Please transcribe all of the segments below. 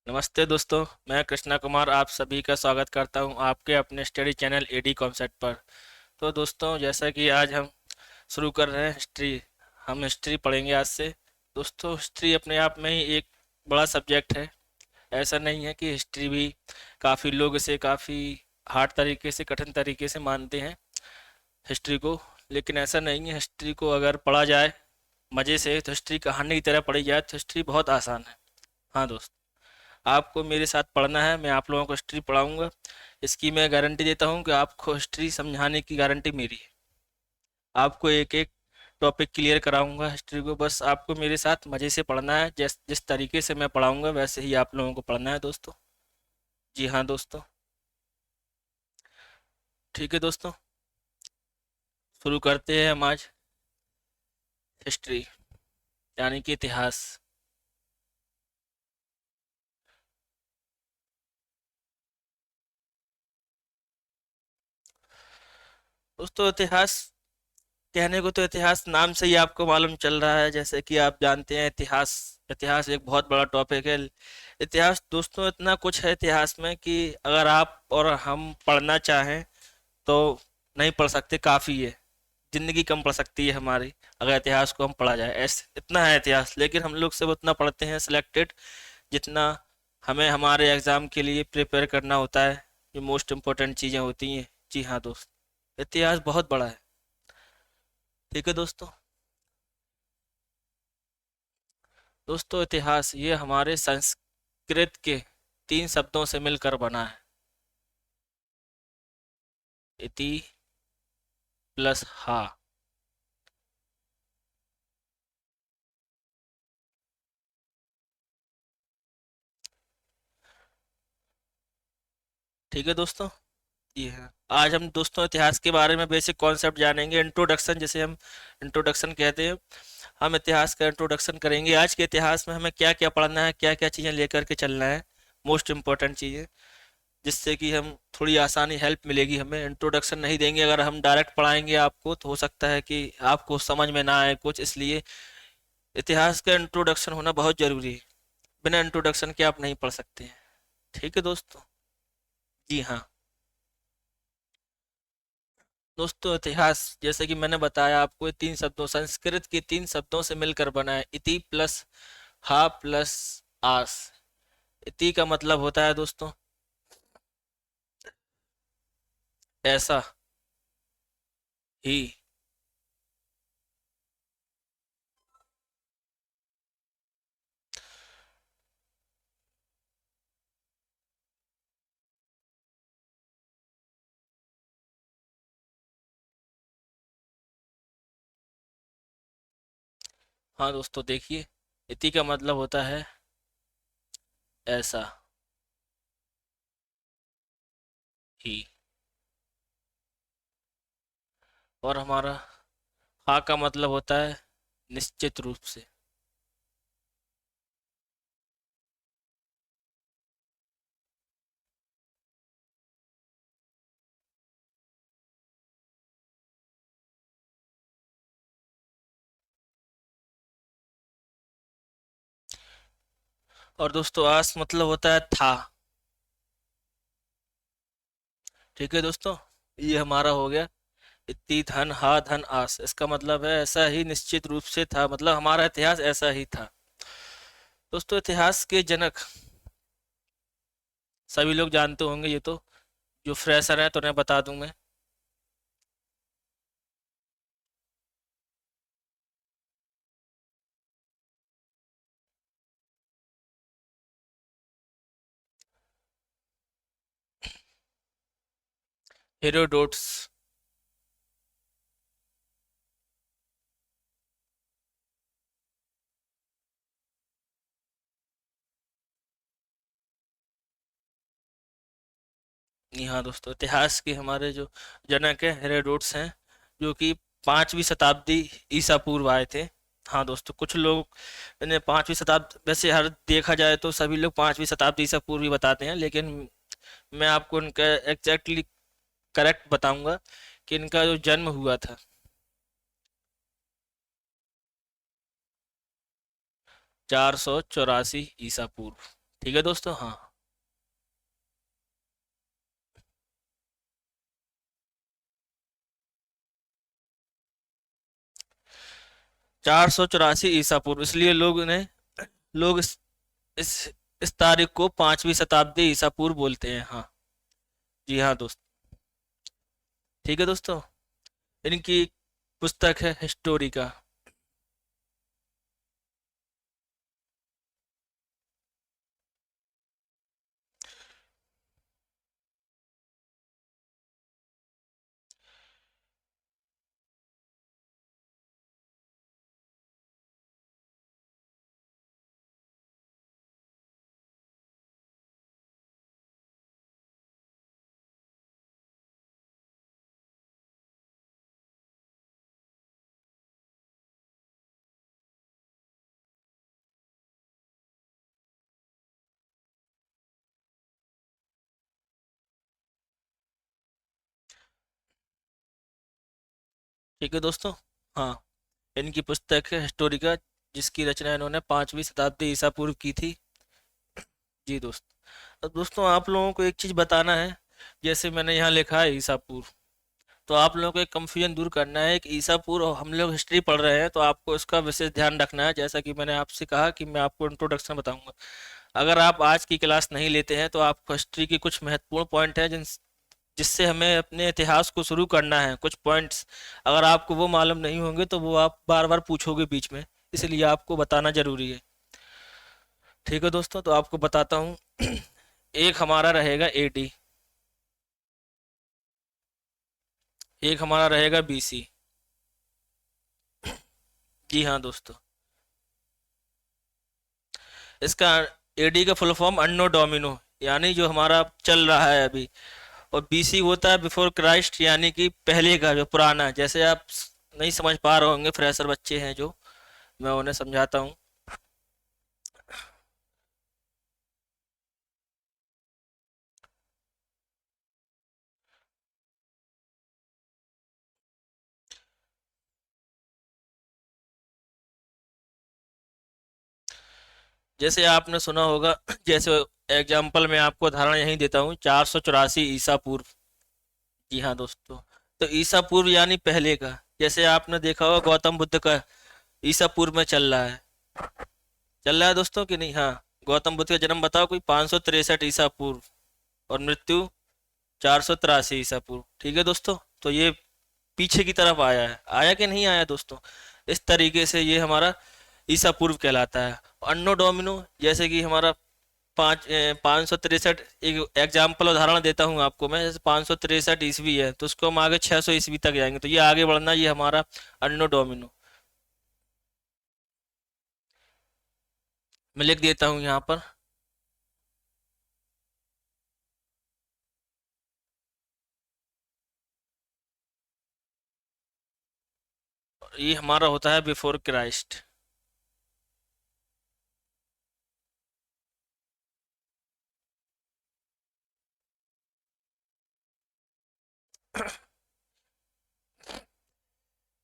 नमस्ते दोस्तों। मैं कृष्णा कुमार आप सभी का स्वागत करता हूं आपके अपने स्टडी चैनल एडी कॉन्सेप्ट पर। तो दोस्तों, जैसा कि आज हम शुरू कर रहे हैं हिस्ट्री। हम हिस्ट्री पढ़ेंगे आज से। दोस्तों, हिस्ट्री अपने आप में ही एक बड़ा सब्जेक्ट है। ऐसा नहीं है कि हिस्ट्री भी काफ़ी लोग इसे काफ़ी हार्ड तरीके से, कठिन तरीके से मानते हैं हिस्ट्री को। लेकिन ऐसा नहीं है। हिस्ट्री को अगर पढ़ा जाए मज़े से तो हिस्ट्री कहानी की तरह पढ़ी जाए तो हिस्ट्री बहुत आसान है। हाँ दोस्त, आपको मेरे साथ पढ़ना है। मैं आप लोगों को हिस्ट्री पढ़ाऊंगा। इसकी मैं गारंटी देता हूँ कि आपको हिस्ट्री समझाने की गारंटी मेरी है। आपको एक एक टॉपिक क्लियर कराऊंगा हिस्ट्री को। बस आपको मेरे साथ मज़े से पढ़ना है। जिस जिस तरीके से मैं पढ़ाऊंगा वैसे ही आप लोगों को पढ़ना है दोस्तों। जी हाँ दोस्तों। ठीक है दोस्तों, शुरू करते हैं हम आज हिस्ट्री यानी कि इतिहास। दोस्तों, इतिहास कहने को तो इतिहास नाम से ही आपको मालूम चल रहा है। जैसे कि आप जानते हैं, इतिहास इतिहास एक बहुत बड़ा टॉपिक है। इतिहास दोस्तों इतना कुछ है इतिहास में कि अगर आप और हम पढ़ना चाहें तो नहीं पढ़ सकते। काफ़ी है, ज़िंदगी कम पड़ सकती है हमारी अगर इतिहास को हम पढ़ा जाए। ऐसे इतना है इतिहास, लेकिन हम लोग सिर्फ उतना पढ़ते हैं सिलेक्टेड, जितना हमें हमारे एग्ज़ाम के लिए प्रिपेयर करना होता है। जो मोस्ट इम्पोर्टेंट चीज़ें होती हैं। जी हाँ दोस्त, इतिहास बहुत बड़ा है। ठीक है दोस्तों। दोस्तों, इतिहास ये हमारे संस्कृत के 3 शब्दों से मिलकर बना है। इति प्लस हा। ठीक है दोस्तों। ये है, आज हम दोस्तों इतिहास के बारे में बेसिक कॉन्सेप्ट जानेंगे। इंट्रोडक्शन जिसे हम इंट्रोडक्शन कहते हैं। हम इतिहास का इंट्रोडक्शन करेंगे। आज के इतिहास में हमें क्या क्या पढ़ना है, क्या क्या चीज़ें लेकर के चलना है, मोस्ट इम्पोर्टेंट चीज़ें, जिससे कि हम थोड़ी आसानी हेल्प मिलेगी। हमें इंट्रोडक्शन नहीं देंगे, अगर हम डायरेक्ट पढ़ाएंगे आपको तो हो सकता है कि आपको समझ में ना आए कुछ। इसलिए इतिहास का इंट्रोडक्शन होना बहुत ज़रूरी है। बिना इंट्रोडक्शन के आप नहीं पढ़ सकते हैं। ठीक है दोस्तों। जी हाँ दोस्तों, इतिहास जैसे कि मैंने बताया आपको, ये 3 शब्दों, संस्कृत के 3 शब्दों से मिलकर बना है। इति प्लस हा प्लस आस। इति का मतलब होता है दोस्तों ऐसा ही। हाँ दोस्तों, देखिए, इति का मतलब होता है ऐसा ही। और हमारा हा का मतलब होता है निश्चित रूप से। और दोस्तों, आस मतलब होता है था। ठीक है दोस्तों, ये हमारा हो गया। इति धन हा धन आस, इसका मतलब है ऐसा ही निश्चित रूप से था, मतलब हमारा इतिहास ऐसा ही था। दोस्तों, इतिहास के जनक सभी लोग जानते होंगे। ये तो जो फ्रेशर हैं तो उन्हें बता दूं मैं। हेरोडोट्स। जी हाँ दोस्तों, इतिहास के हमारे जो जनक हैं हेरोडोट्स हैं, जो कि 5वीं शताब्दी ईसा पूर्व आए थे। हाँ दोस्तों, कुछ लोग इन्हें 5वीं शताब्दी, वैसे हर देखा जाए तो सभी लोग 5वीं शताब्दी ईसा पूर्व ही बताते हैं, लेकिन मैं आपको इनका एग्जैक्टली करेक्ट बताऊंगा कि इनका जो जन्म हुआ था 484 ईसा पूर्व। ठीक है दोस्तों। हाँ, 484 ईसा पूर्व, इसलिए लोग इस इस तारीख को 5वीं शताब्दी ईसा पूर्व बोलते हैं। हाँ जी हाँ दोस्त। ठीक है दोस्तों, इनकी पुस्तक है हिस्टोरिका। ठीक है दोस्तों। हाँ, इनकी पुस्तक है हिस्टोरिका, जिसकी रचना इन्होंने 5वीं शताब्दी ईसा पूर्व की थी। जी दोस्त। अब दोस्तों आप लोगों को एक चीज़ बताना है। जैसे मैंने यहाँ लिखा है ईसा पूर्व, तो आप लोगों को एक कंफ्यूजन दूर करना है कि ईसा पूर्व, हम लोग हिस्ट्री पढ़ रहे हैं तो आपको इसका विशेष ध्यान रखना है। जैसा कि मैंने आपसे कहा कि मैं आपको इंट्रोडक्शन बताऊंगा। अगर आप आज की क्लास नहीं लेते हैं तो आपको हिस्ट्री की कुछ महत्वपूर्ण पॉइंट है जिससे हमें अपने इतिहास को शुरू करना है। कुछ पॉइंट्स अगर आपको वो मालूम नहीं होंगे तो वो आप बार बार पूछोगे बीच में, इसलिए आपको बताना जरूरी है। ठीक है दोस्तों, तो आपको बताता हूँ। एक हमारा रहेगा एडी, एक हमारा रहेगा बीसी। जी हाँ दोस्तों। इसका एडी का फुल फॉर्म अन्नो डोमिनो, यानी जो हमारा चल रहा है अभी। और बीसी होता है बिफोर क्राइस्ट, यानी कि पहले का, जो पुराना। जैसे आप नहीं समझ पा रहे होंगे, फ्रेशर बच्चे हैं जो, मैं उन्हें समझाता हूँ। जैसे आपने सुना होगा, जैसे एग्जाम्पल मैं आपको उदाहरण यहीं देता हूँ, 484 ईसा पूर्व। जी हाँ दोस्तों। तो ईसा पूर्व यानी पहले का। जैसे आपने देखा होगा गौतम बुद्ध का ईसा पूर्व में चल रहा है। चल रहा है दोस्तों कि नहीं? हाँ। गौतम बुद्ध का जन्म बताओ कोई, 563 ईसा पूर्व। और मृत्यु 483 ईसा पूर्व। ठीक है दोस्तों। तो ये पीछे की तरफ आया है, आया कि नहीं आया दोस्तों? इस तरीके से ये हमारा ईसा पूर्व कहलाता है। अन्नो डोमिनो, जैसे कि हमारा 563, एक एग्जाम्पल उदाहरण देता हूँ आपको मैं। जैसे 563 ईस्वी है तो उसको हम आगे 600 ईस्वी तक जाएंगे, तो ये आगे बढ़ना, ये हमारा अन्नो डोमिनो। मैं लिख देता हूँ यहाँ पर। ये हमारा होता है बिफोर क्राइस्ट।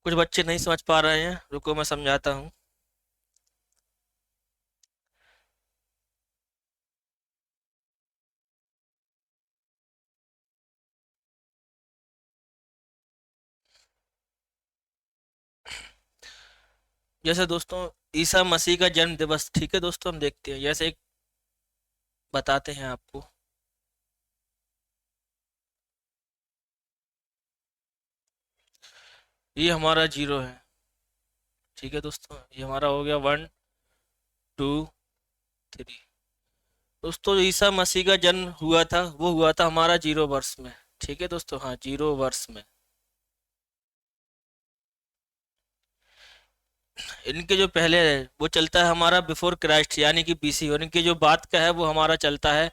कुछ बच्चे नहीं समझ पा रहे हैं, रुको मैं समझाता हूँ। जैसे दोस्तों ईसा मसीह का जन्म दिवस, ठीक है दोस्तों, हम देखते हैं। जैसे एक बताते हैं आपको। ये हमारा जीरो है। ठीक है दोस्तों, ये हमारा हो गया 1, 2, 3। दोस्तों ईसा मसीह का जन्म हुआ था, वो हुआ था हमारा 0 वर्ष में। ठीक है दोस्तों, हाँ 0 वर्ष में। इनके जो पहले है वो चलता है हमारा बिफोर क्राइस्ट, यानी कि बीसी। और इनके जो बाद का है वो हमारा चलता है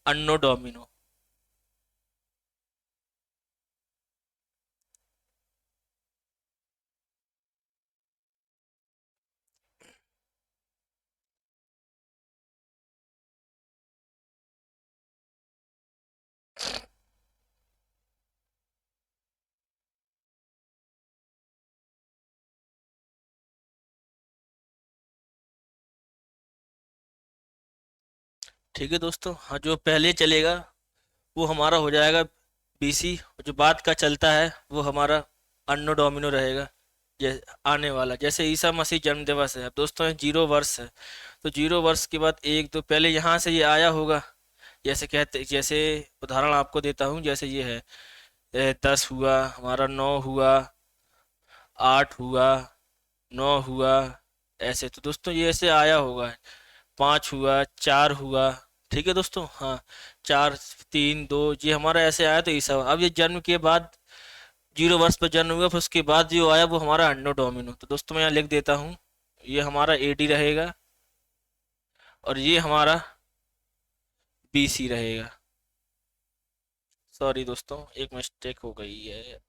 अन्नो डोमिनो। ठीक है दोस्तों, हाँ जो पहले चलेगा वो हमारा हो जाएगा बीसी, जो बाद का चलता है वो हमारा अन्नो डोमिनो रहेगा। आने वाला जैसे ईसा मसीह जन्म दिवस है, अब दोस्तों ये 0 वर्ष है, तो 0 वर्ष के बाद एक तो पहले यहाँ से ये आया होगा। जैसे कहते, जैसे उदाहरण आपको देता हूँ, जैसे ये है 10 हुआ हमारा, 9 हुआ, 8 हुआ, 9 हुआ, ऐसे तो दोस्तों ये ऐसे आया होगा। 5 हुआ, 4 हुआ, ठीक है दोस्तों, हाँ 4 3 2, ये हमारा ऐसे आया तो ईसा हुआ। अब ये जन्म के बाद 0 वर्ष पर जन्म हुआ, फिर उसके बाद जो आया वो हमारा अन्नो डोमिनो, तो दोस्तों मैं यहाँ लिख देता हूँ, ये हमारा एडी रहेगा और ये हमारा बीसी रहेगा। सॉरी दोस्तों, एक मिस्टेक हो गई है।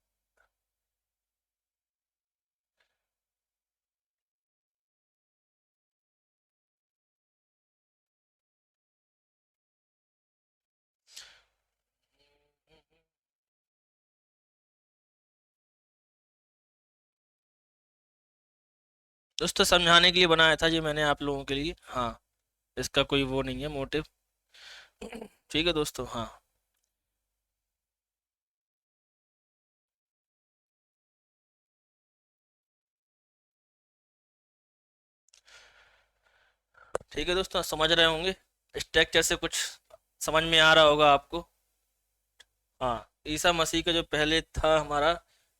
दोस्तों समझाने के लिए बनाया था जी मैंने आप लोगों के लिए, हाँ इसका कोई वो नहीं है मोटिव। ठीक है दोस्तों, हाँ ठीक है दोस्तों, समझ रहे होंगे स्ट्रक्चर से कुछ समझ में आ रहा होगा आपको। हाँ ईसा मसीह का जो पहले था हमारा,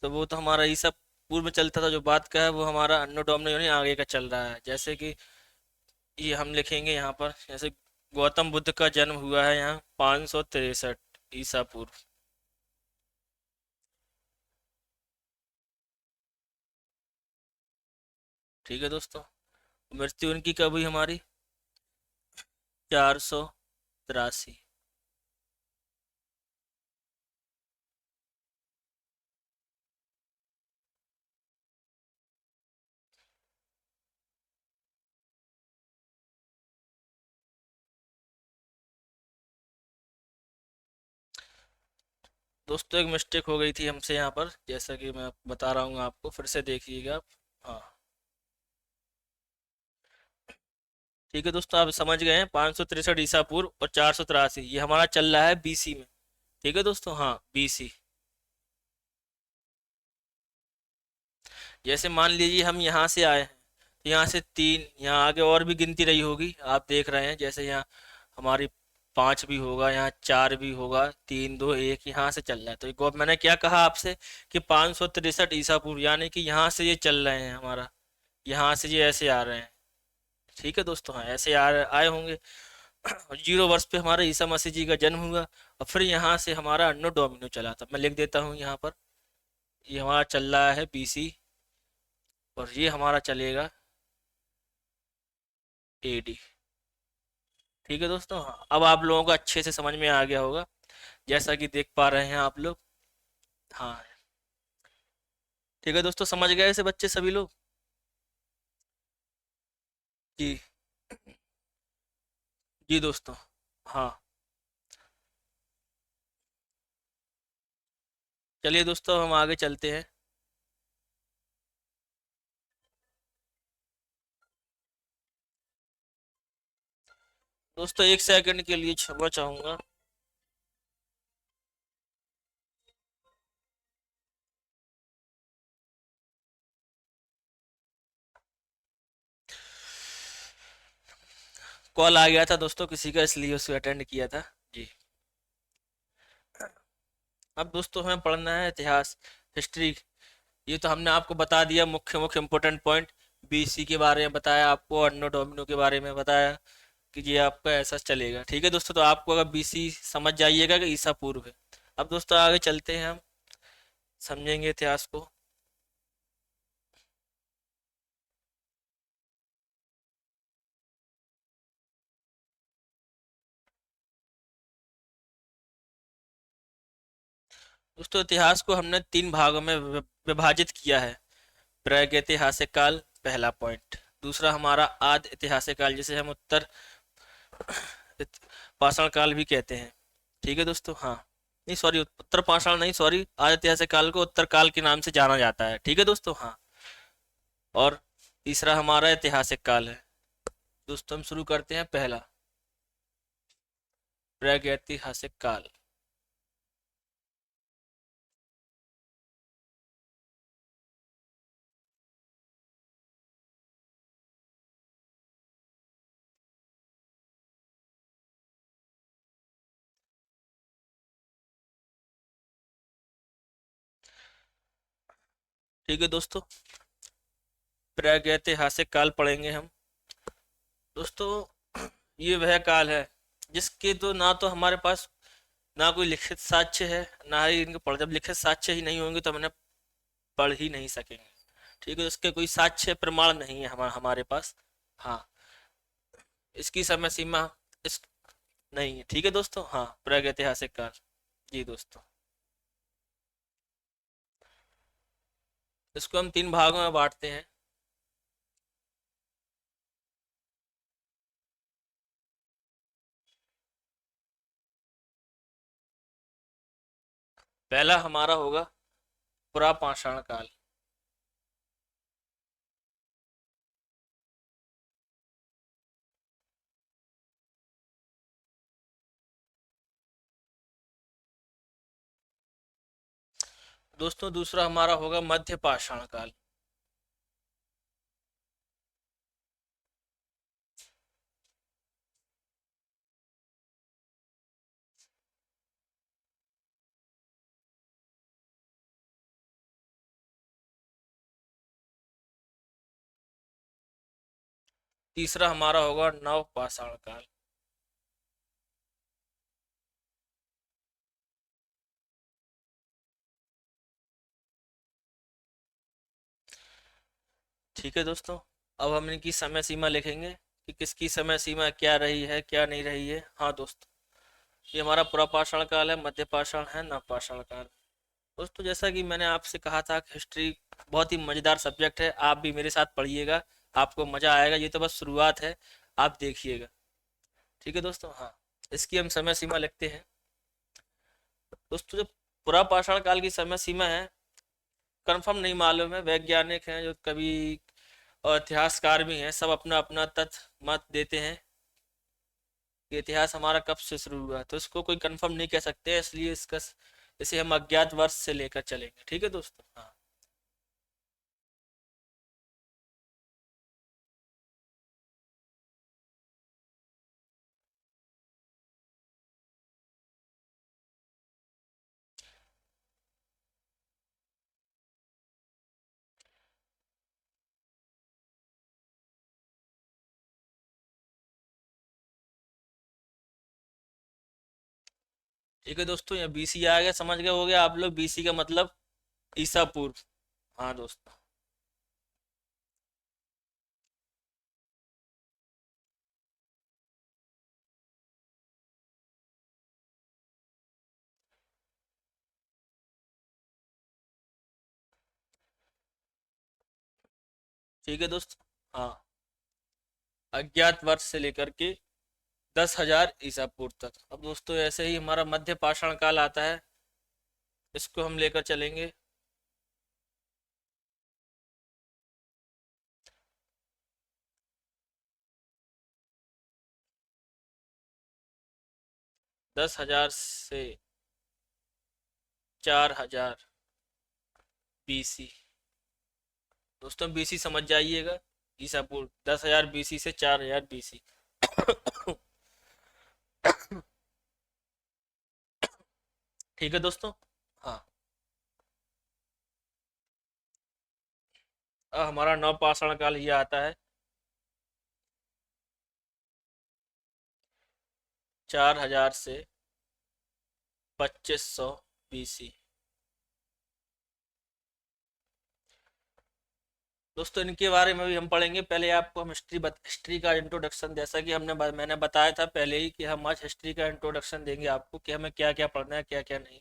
तो वो तो हमारा ईसा पूर्व में चलता था, जो बात का है वो हमारा अन्नो डोमिनो यानी आगे का चल रहा है। जैसे कि ये हम लिखेंगे यहाँ पर, जैसे गौतम बुद्ध का जन्म हुआ है यहाँ 563 ईसा पूर्व। ठीक है दोस्तों, मृत्यु उनकी कब हुई हमारी? 483। दोस्तों एक मिस्टेक हो गई थी हमसे यहाँ पर, जैसा कि मैं बता रहा हूँ आपको, फिर से देखिएगा आप। हाँ ठीक है दोस्तों, आप समझ गए हैं 563 ईसा पूर्व और 483 ये हमारा चल रहा है बीसी में। ठीक है दोस्तों, हाँ बीसी। जैसे मान लीजिए हम यहाँ से आए हैं, तो यहाँ से 3, यहाँ आगे और भी गिनती रही होगी, आप देख रहे हैं जैसे यहाँ हमारी 5 भी होगा, यहाँ 4 भी होगा, 3 2 1 यहाँ से चल रहा है। तो एक और मैंने क्या कहा आपसे कि 563 ईसा पूर्व, यानी कि यहाँ से ये चल रहे हैं हमारा, यहाँ से ये ऐसे आ रहे हैं। ठीक है दोस्तों, हाँ ऐसे आए होंगे। और 0 वर्ष पे हमारा ईसा मसीह जी का जन्म हुआ, और फिर यहाँ से हमारा अन्नो डोमिनो चला था। मैं लिख देता हूँ यहाँ पर, ये हमारा चल रहा है बीसी और ये हमारा चलेगा एडी। ठीक है दोस्तों, हाँ अब आप लोगों को अच्छे से समझ में आ गया होगा, जैसा कि देख पा रहे हैं आप लोग। हाँ ठीक है दोस्तों, समझ गए ऐसे बच्चे सभी लोग? जी जी दोस्तों, हाँ चलिए दोस्तों हम आगे चलते हैं। दोस्तों एक सेकंड के लिए क्षमा चाहूंगा। कॉल आ गया था दोस्तों किसी का, इसलिए उसे अटेंड किया था। जी, अब दोस्तों हमें पढ़ना है इतिहास, हिस्ट्री। ये तो हमने आपको बता दिया मुख्य मुख्य इंपोर्टेंट पॉइंट, बीसी के बारे में बताया आपको, अन्नो डोमिनो के बारे में बताया कि ये आपका ऐसा चलेगा। ठीक है दोस्तों, तो आपको अगर बीसी समझ जाइएगा कि ईसा पूर्व है। अब दोस्तों आगे चलते हैं, हम समझेंगे इतिहास को। दोस्तों इतिहास को हमने 3 भागों में विभाजित किया है। प्रागैतिहासिक काल पहला पॉइंट, दूसरा हमारा आदि ऐतिहासिक काल जिसे हम उत्तर पाषाण काल भी कहते हैं। ठीक है दोस्तों, हाँ नहीं सॉरी, उत्तर पाषाण नहीं, सॉरी, आदि ऐतिहासिक काल को उत्तर काल के नाम से जाना जाता है। ठीक है दोस्तों, हाँ। और तीसरा हमारा ऐतिहासिक काल है। दोस्तों हम शुरू करते हैं पहला। प्रागैतिहासिक काल। ठीक है दोस्तों, प्रागैतिहासिक काल पढ़ेंगे हम। दोस्तों ये वह काल है जिसके तो ना तो हमारे पास ना कोई लिखित साक्ष्य है, ना ही इनके पढ़, जब लिखित साक्ष्य ही नहीं होंगे तो हम इन्हें पढ़ ही नहीं सकेंगे। ठीक है, इसके कोई साक्ष्य प्रमाण नहीं है हमारे पास। हाँ, इसकी समय सीमा इस नहीं है। ठीक है दोस्तों, हाँ, प्रागैतिहासिक काल। जी दोस्तों, इसको हम 3 भागों में बांटते हैं। पहला हमारा होगा पुरापाषाण काल। दोस्तों दूसरा हमारा होगा मध्य पाषाण काल। तीसरा हमारा होगा नव पाषाण काल। ठीक है दोस्तों, अब हम इनकी समय सीमा लिखेंगे कि किसकी समय सीमा क्या रही है क्या नहीं रही है। हाँ दोस्तों, ये हमारा पुरापाषाण काल है, मध्य पाषाण है, नवपाषाण काल। दोस्तों जैसा कि मैंने आपसे कहा था कि हिस्ट्री बहुत ही मजेदार सब्जेक्ट है, आप भी मेरे साथ पढ़िएगा, आपको मजा आएगा। ये तो बस शुरुआत है, आप देखिएगा। ठीक है दोस्तों, हाँ, इसकी हम समय सीमा लिखते हैं। दोस्तों जो पुरापाषाण काल की समय सीमा है, कंफर्म नहीं मालूम है, वैज्ञानिक हैं जो कभी और इतिहासकार भी हैं, सब अपना अपना तथ्य मत देते हैं कि इतिहास हमारा कब से शुरू हुआ, तो इसको कोई कंफर्म नहीं कह सकते, इसलिए इसका इसे हम अज्ञात वर्ष से लेकर चलेंगे। ठीक है दोस्तों, हाँ। ठीक है दोस्तों, ये बीसी आ गया, समझ गए हो गया आप लोग, बीसी का मतलब ईसा पूर्व। हाँ दोस्तों, ठीक है दोस्तों, हाँ, अज्ञात वर्ष से लेकर के 10,000 ईसा पूर्व तक। अब दोस्तों ऐसे ही हमारा मध्य पाषाण काल आता है, इसको हम लेकर चलेंगे 10,000 से 4,000 बीसी। दोस्तों बीसी समझ जाइएगा, ईसा पूर्व 10,000 बीसी से 4,000 बीसी। ठीक है दोस्तों, हाँ। अब हमारा नवपाषाण काल ये आता है 4,000 से 2,500 बीसी। दोस्तों इनके बारे में भी हम पढ़ेंगे, पहले आपको हम हिस्ट्री का इंट्रोडक्शन, जैसा कि मैंने बताया था पहले ही कि हम आज हिस्ट्री का इंट्रोडक्शन देंगे आपको कि हमें क्या क्या पढ़ना है क्या क्या नहीं।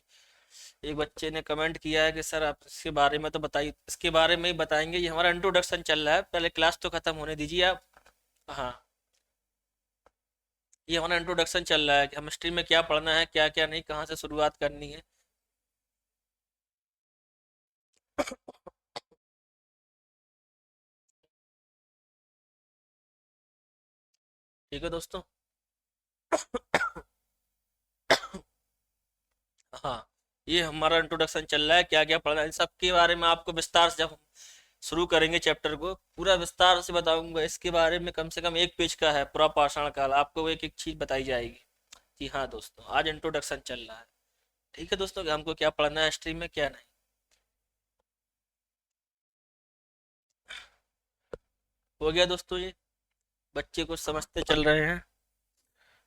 एक बच्चे ने कमेंट किया है कि सर आप इसके बारे में तो बताइए, इसके बारे में ही बताएंगे, ये हमारा इंट्रोडक्शन चल रहा है, पहले क्लास तो खत्म होने दीजिए आप। हाँ, ये हमारा इंट्रोडक्शन चल रहा है कि हम हिस्ट्री में क्या पढ़ना है क्या क्या नहीं, कहाँ से शुरुआत करनी है। ठीक है दोस्तों, हाँ, ये हमारा इंट्रोडक्शन चल रहा है, क्या क्या पढ़ना है इन सब के बारे में आपको विस्तार से, जब हम शुरू करेंगे चैप्टर को पूरा विस्तार से बताऊंगा। इसके बारे में कम से कम एक पेज का है पूरा पाषाण काल, आपको एक एक चीज बताई जाएगी। जी हाँ दोस्तों, आज इंट्रोडक्शन चल रहा है। ठीक है दोस्तों, कि हमको क्या पढ़ना है हिस्ट्री में क्या नहीं। हो गया दोस्तों, ये बच्चे कुछ समझते चल रहे हैं।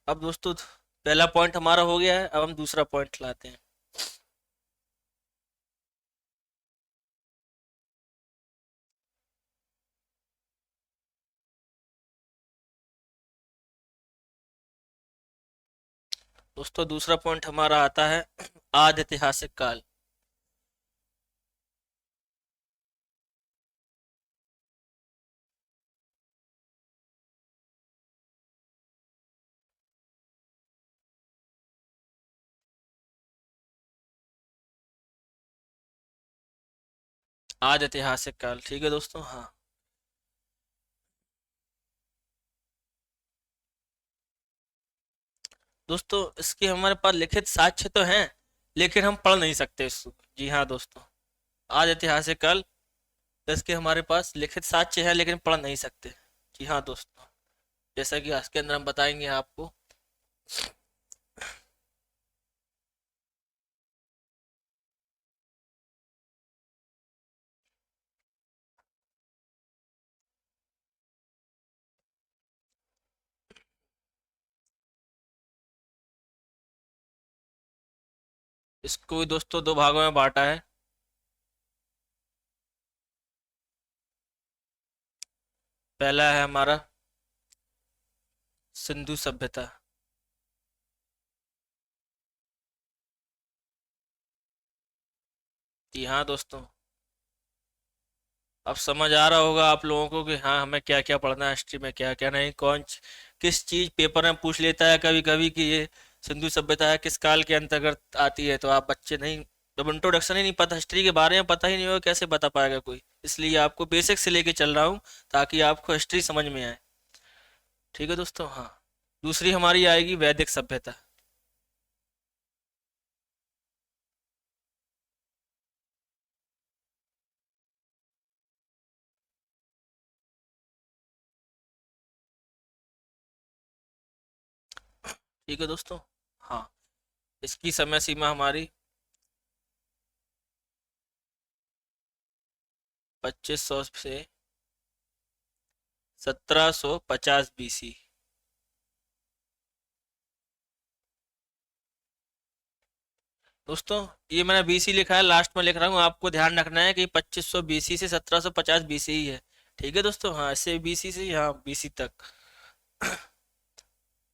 अब दोस्तों पहला पॉइंट हमारा हो गया है, अब हम दूसरा पॉइंट लाते हैं। दोस्तों दूसरा पॉइंट हमारा आता है आदि ऐतिहासिक काल। आदि ऐतिहासिक काल, ठीक है दोस्तों। हाँ दोस्तों, इसके हमारे पास लिखित साक्ष्य तो हैं, लेकिन हम पढ़ नहीं सकते इसको। जी हाँ दोस्तों, आज ऐतिहासिक काल, इसके हमारे पास लिखित साक्ष्य है लेकिन पढ़ नहीं सकते। जी हाँ दोस्तों, जैसा कि इसके अंदर हम बताएंगे आपको। इसको भी दोस्तों दो भागों में बांटा है। पहला है हमारा सिंधु सभ्यता। जी हाँ दोस्तों, अब समझ आ रहा होगा आप लोगों को कि हाँ हमें क्या क्या पढ़ना है हिस्ट्री में, क्या क्या नहीं। किस चीज पेपर में पूछ लेता है कभी कभी कि ये सिंधु सभ्यता है किस काल के अंतर्गत आती है, तो आप बच्चे नहीं, जब इंट्रोडक्शन ही नहीं पता, हिस्ट्री के बारे में पता ही नहीं होगा, कैसे बता पाएगा कोई। इसलिए आपको बेसिक से लेके चल रहा हूँ ताकि आपको हिस्ट्री समझ में आए। ठीक है दोस्तों। हाँ, दूसरी हमारी आएगी वैदिक सभ्यता। ठीक है दोस्तों। हाँ, इसकी समय सीमा हमारी 2500 से 1750 BC। दोस्तों ये मैंने बीसी लिखा है, लास्ट में लिख रहा हूँ, आपको ध्यान रखना है कि 2500 BC से 1750 BC ही है। ठीक है दोस्तों। हाँ, इससे बीसी से यहाँ बीसी तक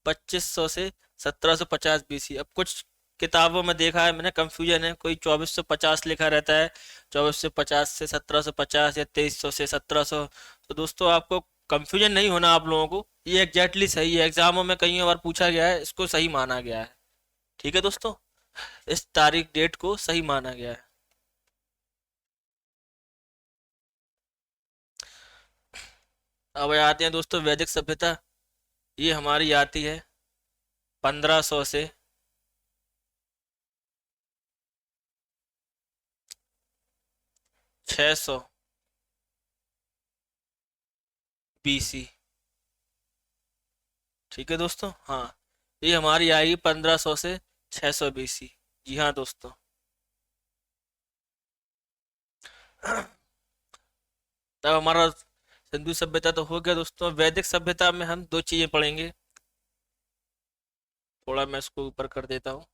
2500 से 1750 BC। अब कुछ किताबों में देखा है मैंने, कंफ्यूजन है, कोई 2450 लिखा रहता है, 2450 से 1750 या 2300 से 1700। तो दोस्तों आपको कंफ्यूजन नहीं होना आप लोगों को, ये एग्जैक्टली सही है, एग्जामों में कई बार पूछा गया है, इसको सही माना गया है। ठीक है दोस्तों, इस तारीख डेट को सही माना गया है। अब आते हैं दोस्तों वैदिक सभ्यता। ये हमारी आती है 1500 से 600 BC। ठीक है दोस्तों। हाँ, ये हमारी आएगी 1500 से 600 BC। जी हाँ दोस्तों। तब हमारा सिंधु सभ्यता तो हो गया दोस्तों। वैदिक सभ्यता में हम दो चीजें पढ़ेंगे, थोड़ा मैं इसको ऊपर कर देता हूँ।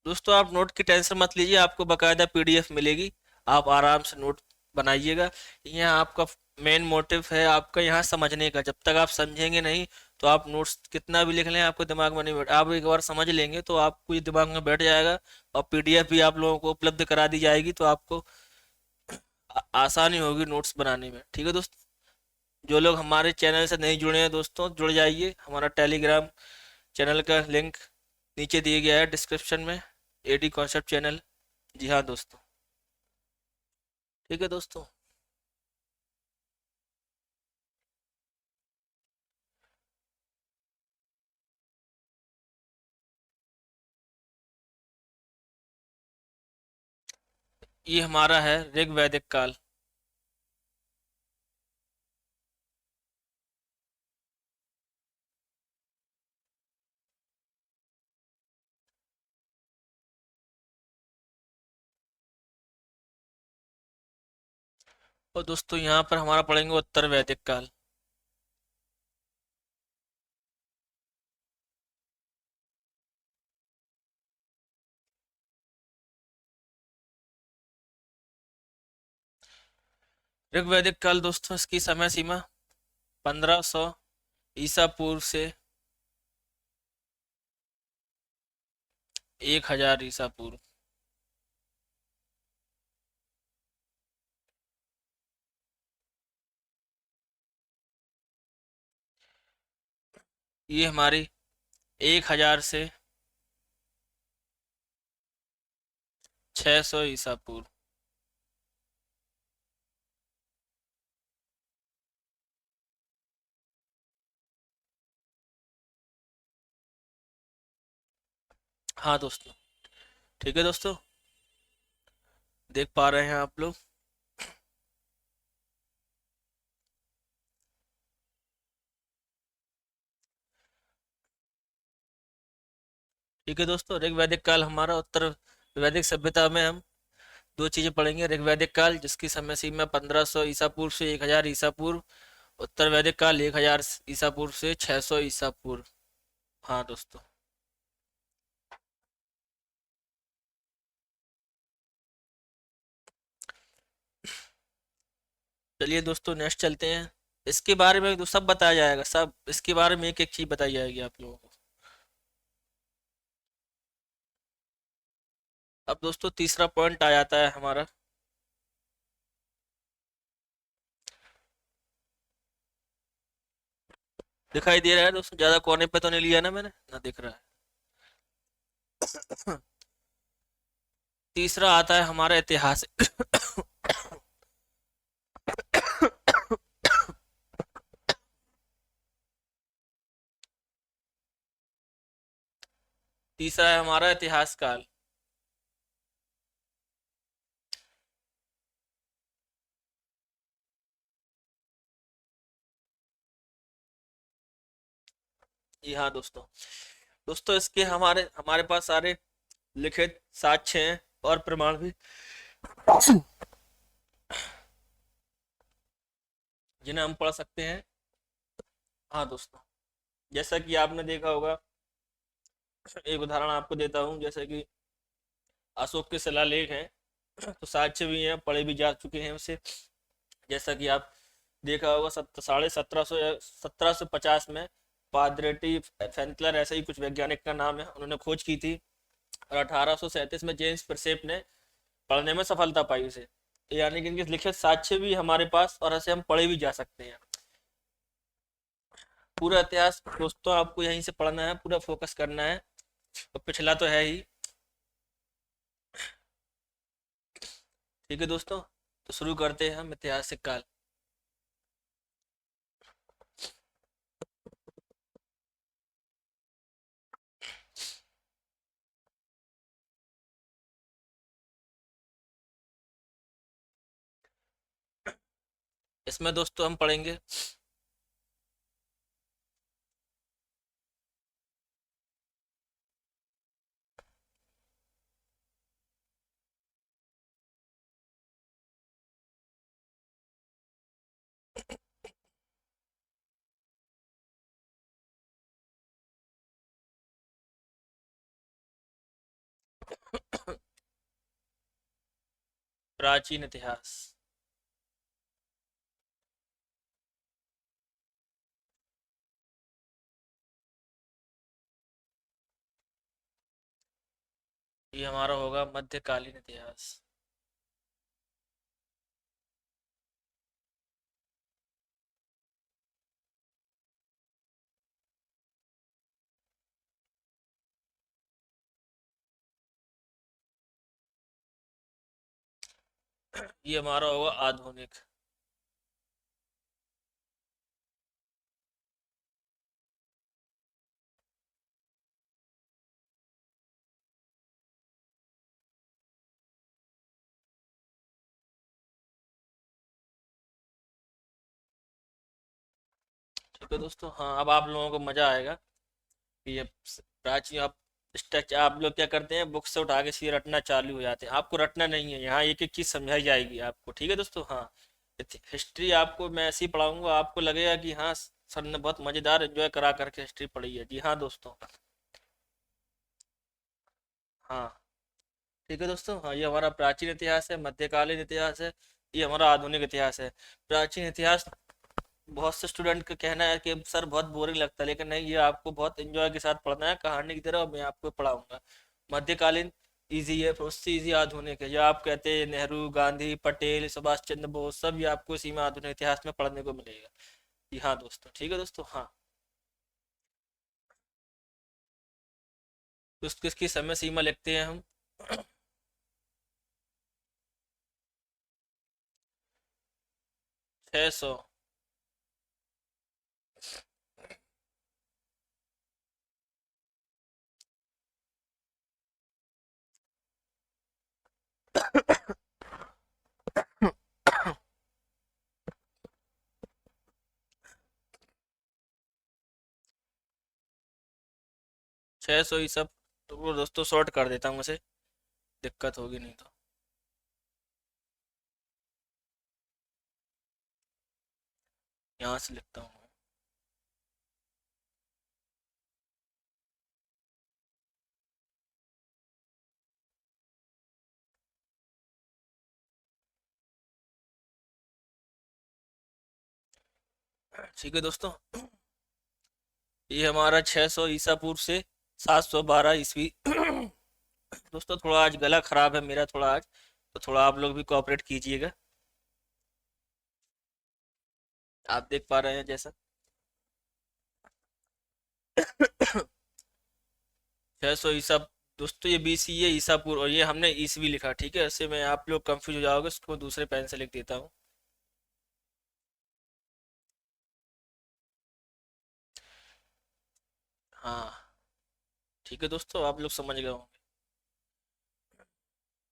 दोस्तों आप नोट की टेंशन मत लीजिए, आपको बकायदा पीडीएफ मिलेगी, आप आराम से नोट बनाइएगा। यहाँ आपका मेन मोटिव है आपका यहाँ समझने का, जब तक आप समझेंगे नहीं तो आप नोट्स कितना भी लिख लें आपको दिमाग में नहीं बैठ, आप एक बार समझ लेंगे तो आपको ये दिमाग में बैठ जाएगा। और पीडीएफ भी आप लोगों को उपलब्ध करा दी जाएगी, तो आपको आसानी होगी नोट्स बनाने में। ठीक है दोस्तों। जो लोग हमारे चैनल से नहीं जुड़े हैं दोस्तों, जुड़ जाइए, हमारा टेलीग्राम चैनल का लिंक नीचे दिया गया है डिस्क्रिप्शन में, एडी कॉन्सेप्ट चैनल। जी हाँ दोस्तों। ठीक है दोस्तों। ये हमारा है ऋग वैदिक काल। और दोस्तों यहाँ पर हमारा पढ़ेंगे उत्तर वैदिक काल। ऋग वैदिक काल दोस्तों, इसकी समय सीमा 1500 ईसा पूर्व से 1000 ईसा पूर्व। ये हमारी 1000 से 600 ईसा पूर्व। हाँ दोस्तों, ठीक है दोस्तों, देख पा रहे हैं आप लोग। ठीक है दोस्तों, ऋग वैदिक काल हमारा उत्तर वैदिक सभ्यता में हम दो चीजें पढ़ेंगे। ऋग वैदिक काल जिसकी समय सीमा 1500 ईसा पूर्व से 1000 ईसा पूर्व। उत्तर वैदिक काल 1000 ईसा पूर्व से 600 ईसा पूर्व। हाँ दोस्तों। चलिए दोस्तों, नेक्स्ट चलते हैं। इसके बारे में तो सब बताया जाएगा, सब इसके बारे में एक एक चीज बताई जाएगी आप लोगों को। अब दोस्तों तीसरा पॉइंट आ जाता है हमारा। दिखाई दे रहा है दोस्तों? ज्यादा कोने पे तो नहीं लिया ना मैंने, ना दिख रहा है। तीसरा आता है हमारा इतिहास। तीसरा है हमारा इतिहास काल। जी हाँ दोस्तों। दोस्तों इसके हमारे हमारे पास सारे लिखित साक्ष्य हैं और प्रमाण भी, जिन्हें हम पढ़ सकते हैं। हाँ दोस्तों, जैसा कि आपने देखा होगा, एक उदाहरण आपको देता हूँ। जैसे कि अशोक के शिलालेख हैं, तो साक्ष्य भी हैं, पढ़े भी जा चुके हैं उसे। जैसा कि आप देखा होगा, 1750 में पादरेटी फेंटलर, ऐसा ही कुछ वैज्ञानिक का नाम है, उन्होंने खोज की थी। और 1837 में जेम्स प्रिसेप ने पढ़ने में सफलता पाई उसे। तो यानी कि इनके लिखित साक्ष्य भी हमारे पास, और ऐसे हम पढ़े भी जा सकते हैं। पूरा इतिहास दोस्तों आपको यहीं से पढ़ना है, पूरा फोकस करना है, और पिछला तो है ही। ठीक है दोस्तों, तो शुरू करते हैं हम ऐतिहासिक काल। इसमें दोस्तों हम पढ़ेंगे प्राचीन इतिहास। ये हमारा होगा मध्यकालीन इतिहास। ये हमारा होगा आधुनिक। ठीक है दोस्तों, हाँ अब आप लोगों को मजा आएगा कि ये प्राचीन आप स्ट्रक्चर आप लोग क्या करते हैं, बुक से उठा के सीधे रटना चालू हो जाते हैं। आपको रटना नहीं है, यहाँ एक एक चीज समझाई जाएगी आपको। ठीक है दोस्तों, हाँ हिस्ट्री आपको मैं ऐसे ही पढ़ाऊंगा, आपको लगेगा कि हाँ सर ने बहुत मजेदार एंजॉय करा करके हिस्ट्री पढ़ी है। जी हाँ दोस्तों, हाँ ठीक है दोस्तों, हाँ ये हमारा प्राचीन इतिहास है, मध्यकालीन इतिहास है, ये हमारा आधुनिक इतिहास है। प्राचीन इतिहास बहुत से स्टूडेंट का कहना है कि सर बहुत बोरिंग लगता है, लेकिन नहीं, ये आपको बहुत एंजॉय के साथ पढ़ना है कहानी की तरह, और मैं आपको पढ़ाऊंगा। मध्यकालीन इजी है, फिर उससे इजी आधुनिक है। जो आप कहते हैं नेहरू, गांधी, पटेल, सुभाष चंद्र बोस, सब ये आपको इसी में आधुनिक इतिहास में पढ़ने को मिलेगा। जी हाँ दोस्तों, ठीक है दोस्तों, हाँ तो किसकी समय सीमा लिखते हैं हम? 600। 600 ही सब। तो वो दोस्तों शॉर्ट कर देता हूँ उसे, दिक्कत होगी नहीं तो। यहाँ से लिखता हूँ। ठीक है दोस्तों, ये हमारा 600 ईसा पूर्व से 712 ईस्वी। दोस्तों थोड़ा आज गला खराब है मेरा थोड़ा आज, तो थोड़ा आप लोग भी कोऑपरेट कीजिएगा। आप देख पा रहे हैं जैसा। 600 ईसा। दोस्तों ये बीसी है ईसा पूर्व, और ये हमने ईसवी लिखा, ठीक है, ऐसे में आप लोग कंफ्यूज हो जाओगे, उसको दूसरे पेन से लिख देता हूँ। हाँ ठीक है दोस्तों, आप लोग समझ गए होंगे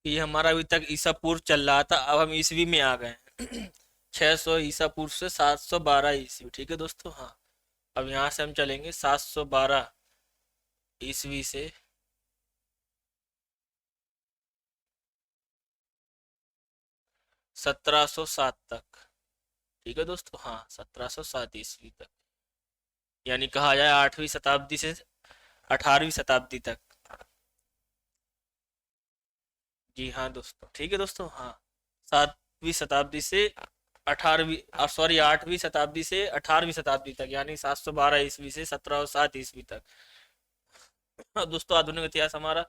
कि ये हमारा अभी तक ईसा पूर्व चल रहा था, अब हम ईसवी में आ गए हैं। 600 ईसा पूर्व से 712 ईस्वी, ठीक है दोस्तों, हाँ अब यहाँ से हम चलेंगे 712 ईस्वी से 1707 तक। ठीक है दोस्तों, हाँ 1707 ईस्वी तक, यानी कहा जाए 8वीं शताब्दी से 18वीं शताब्दी तक। जी हाँ दोस्तों, ठीक है दोस्तों, हाँ 7वीं शताब्दी से 18वीं, सॉरी 8वीं शताब्दी से 18वीं शताब्दी तक, यानी 712 ईस्वी से 1707 ईस्वी तक। हाँ दोस्तों, आधुनिक इतिहास हमारा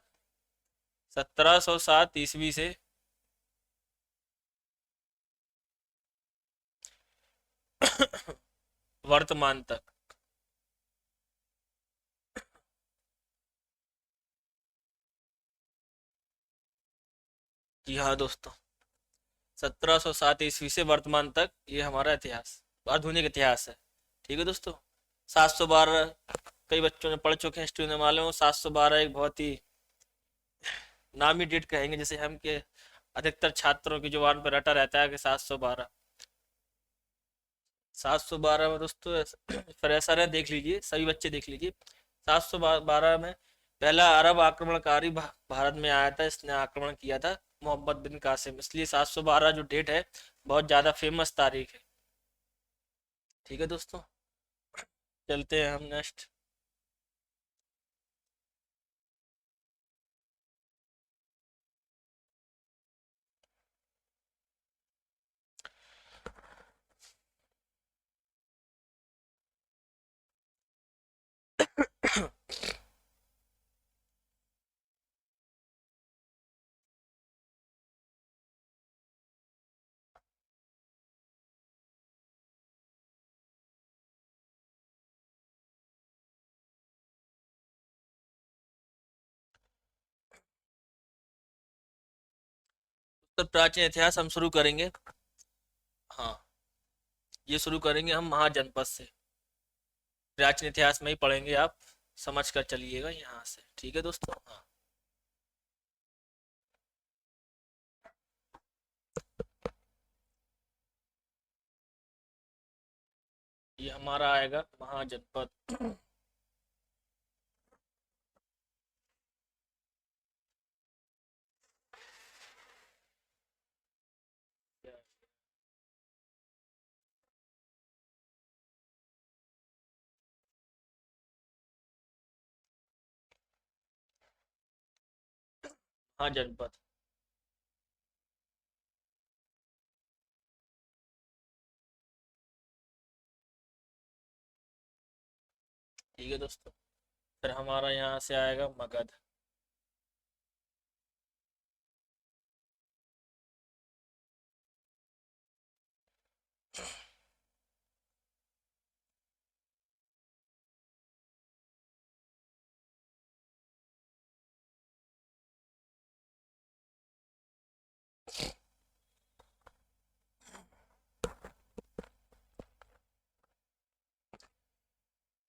1707 ईस्वी से वर्तमान तक। जी हाँ दोस्तों, 1707 ईस्वी से वर्तमान तक ये हमारा इतिहास, आधुनिक इतिहास है। ठीक है दोस्तों, 712 कई बच्चों ने पढ़ चुके हैं, हिस्ट्री में मालूम हो, 712 एक बहुत ही नामी डेट कहेंगे, जैसे हम के अधिकतर छात्रों की जुबान पर रटा रहता है कि 712। 712 में दोस्तों फिर ऐसा है, देख लीजिए सभी बच्चे देख लीजिए, 712 में पहला अरब आक्रमणकारी भारत में आया था, इसने आक्रमण किया था, मोहम्मद बिन कासिम, इसलिए 712 जो डेट है बहुत ज़्यादा फेमस तारीख है। ठीक है दोस्तों, चलते हैं हम नेक्स्ट। तो प्राचीन इतिहास हम शुरू करेंगे, हाँ ये शुरू करेंगे हम महाजनपद से। प्राचीन इतिहास में ही पढ़ेंगे आप, समझ कर चलिएगा यहाँ से। ठीक है दोस्तों, हाँ ये हमारा हमारा आएगा महाजनपद। महाजनपद। ठीक है दोस्तों, फिर हमारा यहाँ से आएगा मगध।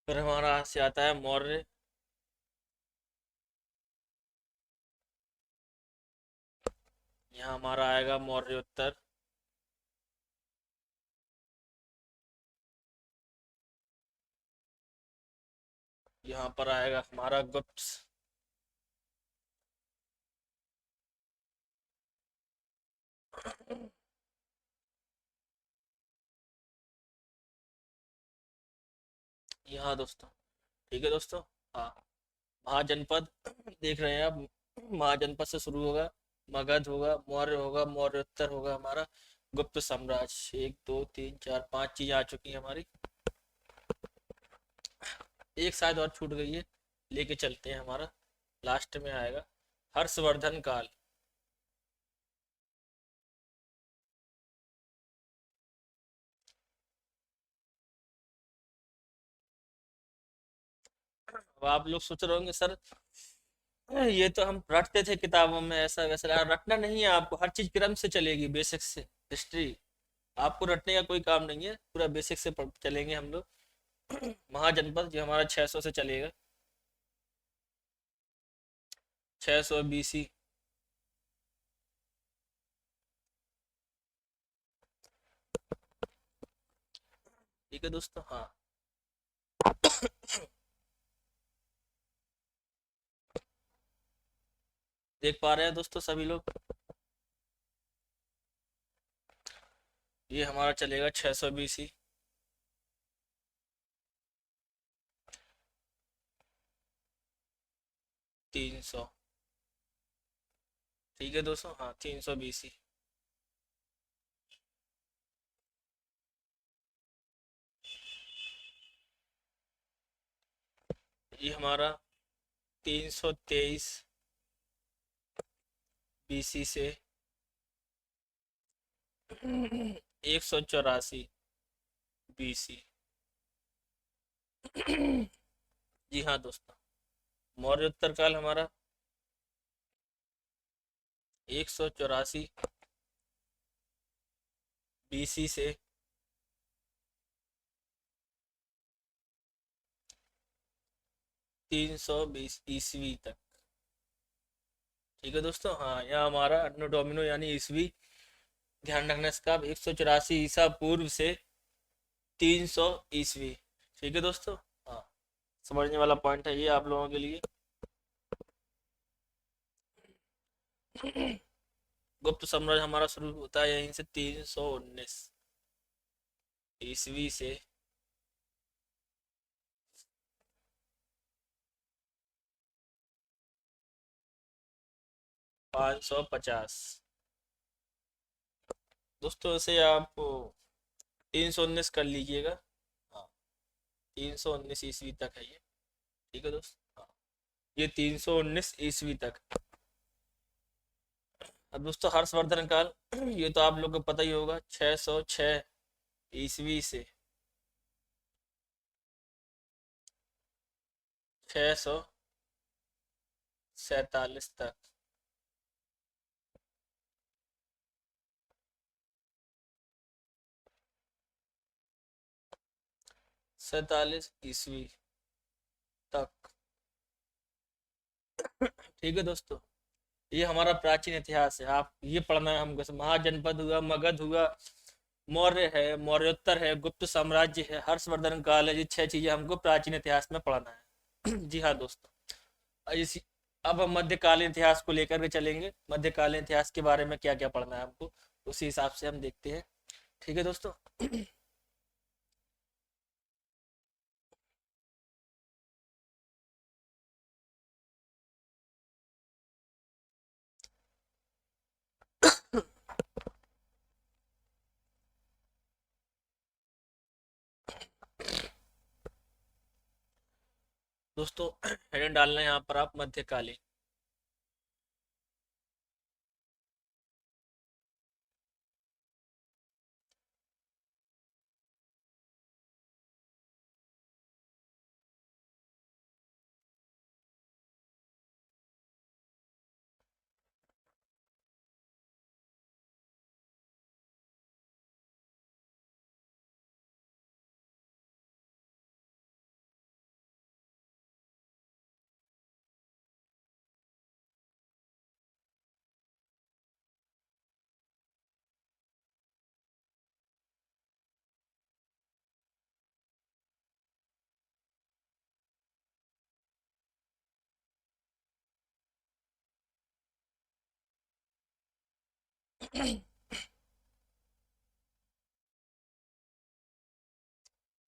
फिर हमारा यहाँ से आता है मौर्य। यहाँ हमारा आएगा मौर्य उत्तर। यहाँ पर आएगा हमारा गुप्त। यहाँ दोस्तों, ठीक है दोस्तों। हाँ, महाजनपद देख रहे हैं आप, महाजनपद से शुरू होगा, मगध होगा, मौर्य होगा, मौर्य उत्तर होगा, हमारा गुप्त साम्राज्य। 1 2 3 4 5 चीजें आ चुकी हैं हमारी। एक शायद और छूट गई है, लेके चलते हैं। हमारा लास्ट में आएगा हर्षवर्धन काल। अब आप लोग सोच रहे होंगे सर, ये तो हम रटते थे किताबों में, ऐसा वैसा। रटना नहीं है आपको, हर चीज क्रम से चलेगी, बेसिक से हिस्ट्री। आपको रटने का कोई काम नहीं है, पूरा बेसिक से चलेंगे हम लोग। महाजनपद जो हमारा 600 से चलेगा, 600 BC। ठीक है दोस्तों। हाँ, देख पा रहे हैं दोस्तों सभी लोग? ये हमारा चलेगा 600 BC। 300। ठीक है दोस्तों। हाँ, 300 BC। ये हमारा 323 BC से 184 BC। जी हाँ दोस्तों, मौर्य उत्तर काल हमारा 184 BC से 320 ईस्वी तक। ठीक है दोस्तों। हाँ, यहाँ हमारा अन्नो डोमिनो यानी ईस्वी ध्यान रखना इसका, 184 ईसा पूर्व से 300 ईस्वी। ठीक है दोस्तों। हाँ, समझने वाला पॉइंट है ये आप लोगों के लिए। गुप्त साम्राज्य हमारा शुरू होता है यहीं से 319 ईस्वी से 550। दोस्तों इसे आप 319 कर लीजिएगा। हाँ, 319 ईस्वी तक है ये। ठीक है दोस्तों। हाँ, ये 319 ईस्वी तक। अब दोस्तों हर्षवर्धन काल, ये तो आप लोग को पता ही होगा, 606 ईस्वी से 647 तक। 47 ईस्वी तक। ठीक है दोस्तों, ये हमारा प्राचीन इतिहास है। आप ये पढ़ना है हमको। महाजनपद हुआ, मगध हुआ, मौर्य है, मौर्योत्तर है, गुप्त साम्राज्य है, हर्षवर्धन काल है। ये 6 चीजें हमको प्राचीन इतिहास में पढ़ना है। जी हाँ दोस्तों। इसी अब हम मध्यकालीन इतिहास को लेकर के चलेंगे। मध्यकालीन इतिहास के बारे में क्या क्या पढ़ना है हमको, उसी हिसाब से हम देखते हैं। ठीक है दोस्तों। दोस्तों हेडिंग डालना है यहाँ पर आप मध्यकालीन।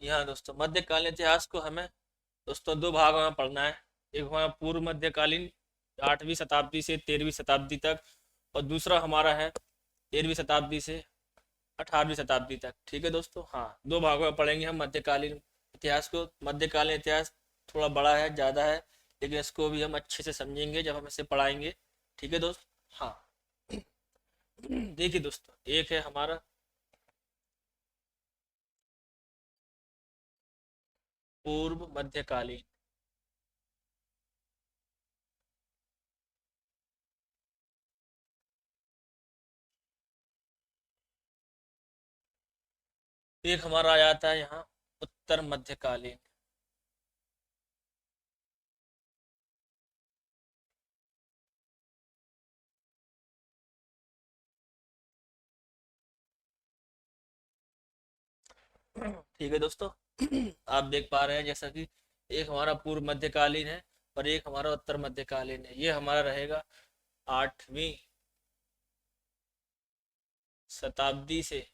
यहाँ दोस्तों मध्यकालीन इतिहास को हमें दोस्तों दो भागों में पढ़ना है। एक हमारा पूर्व मध्यकालीन 8वीं शताब्दी से 13वीं शताब्दी तक, और दूसरा हमारा है 13वीं शताब्दी से 18वीं शताब्दी तक। ठीक है दोस्तों। हाँ, दो भागों में पढ़ेंगे हम मध्यकालीन इतिहास को। मध्यकालीन इतिहास थोड़ा बड़ा है, ज़्यादा है, लेकिन इसको भी हम अच्छे से समझेंगे जब हम इसे पढ़ाएंगे। ठीक है दोस्त। हाँ। देखिए दोस्तों, एक है हमारा पूर्व मध्यकालीन। एक हमारा आ जाता है यहाँ उत्तर मध्यकालीन। ठीक है दोस्तों। आप देख पा रहे हैं जैसा कि एक हमारा पूर्व मध्यकालीन है और एक हमारा उत्तर मध्यकालीन है। ये हमारा रहेगा 8वीं शताब्दी से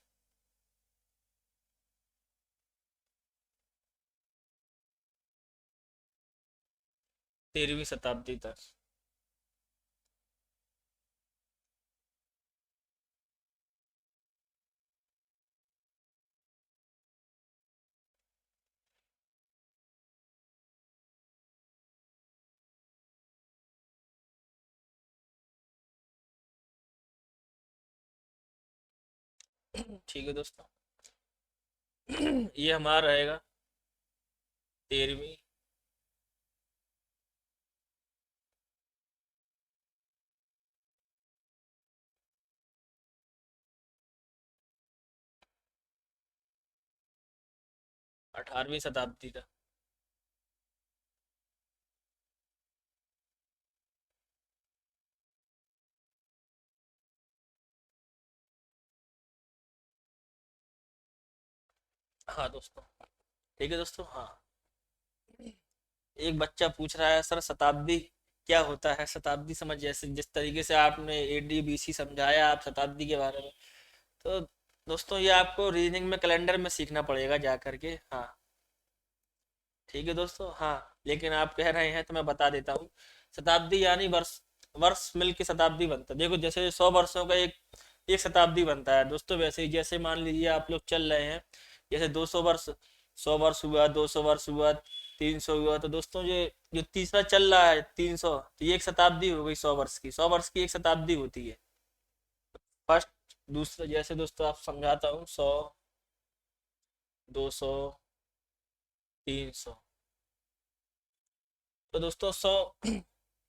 13वीं शताब्दी तक। ठीक है दोस्तों। ये हमारा रहेगा 13वीं 18वीं शताब्दी तक। हाँ दोस्तों। ठीक है दोस्तों। हाँ, एक बच्चा पूछ रहा है सर शताब्दी क्या होता है। शताब्दी समझ, जैसे जिस तरीके से आपने AD BC समझाया आप शताब्दी के बारे में, तो दोस्तों ये आपको रीजनिंग में कैलेंडर में सीखना पड़ेगा जा करके। हाँ। ठीक है दोस्तों। हाँ, लेकिन आप कह रहे हैं तो मैं बता देता हूँ। शताब्दी यानी वर्ष। वर्ष मिल के शताब्दी बनता है। देखो जैसे 100 वर्षों का एक एक शताब्दी बनता है दोस्तों, वैसे ही जैसे मान लीजिए आप लोग चल रहे हैं, जैसे 200 वर्ष, 100 वर्ष हुआ, 200 वर्ष हुआ, 300 हुआ, तो दोस्तों ये जो तीसरा चल रहा है 300, तो ये एक शताब्दी हो गई 100 वर्ष की। 100 वर्ष की एक शताब्दी होती है। फर्स्ट, दूसरा, जैसे दोस्तों आप समझाता हूँ, 100, 200, 300। तो दोस्तों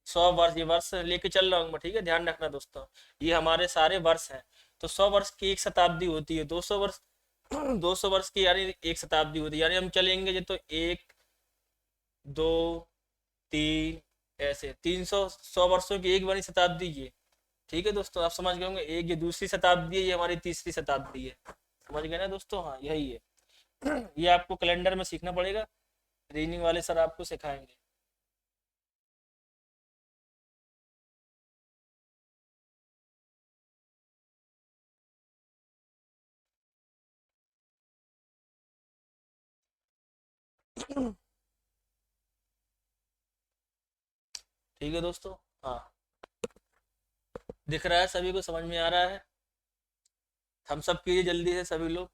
100 वर्ष, ये वर्ष लेके चल रहा हूँ मैं, ठीक है, ध्यान रखना दोस्तों। ये हमारे सारे वर्ष हैं। तो 100 वर्ष की एक शताब्दी होती है। 200 वर्ष 200 वर्ष की यानी एक शताब्दी होती है। यानी हम चलेंगे जो, तो एक, दो, तीन, ऐसे 300, 100 वर्षों की एक बनी शताब्दी ये। ठीक है दोस्तों, आप समझ गए होंगे। एक ये दूसरी शताब्दी है, ये हमारी तीसरी शताब्दी है। समझ गए ना दोस्तों? हाँ यही है। ये आपको कैलेंडर में सीखना पड़ेगा, रीजनिंग वाले सर आपको सिखाएंगे। ठीक है दोस्तों। हाँ, दिख रहा है सभी को, समझ में आ रहा है? हम सब कीजिए जल्दी से सभी लोग।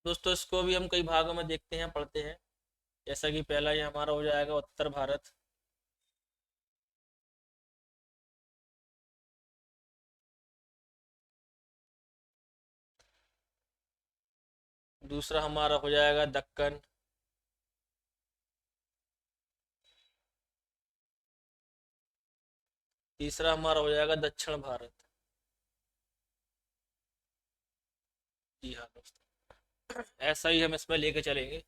दोस्तों इसको भी हम कई भागों में देखते हैं, पढ़ते हैं। जैसा कि पहला ये हमारा हो जाएगा उत्तर भारत। दूसरा हमारा हो जाएगा दक्कन। तीसरा हमारा हो जाएगा दक्षिण भारत। जी हाँ दोस्तों, ऐसा ही हम इसमें लेके चलेंगे।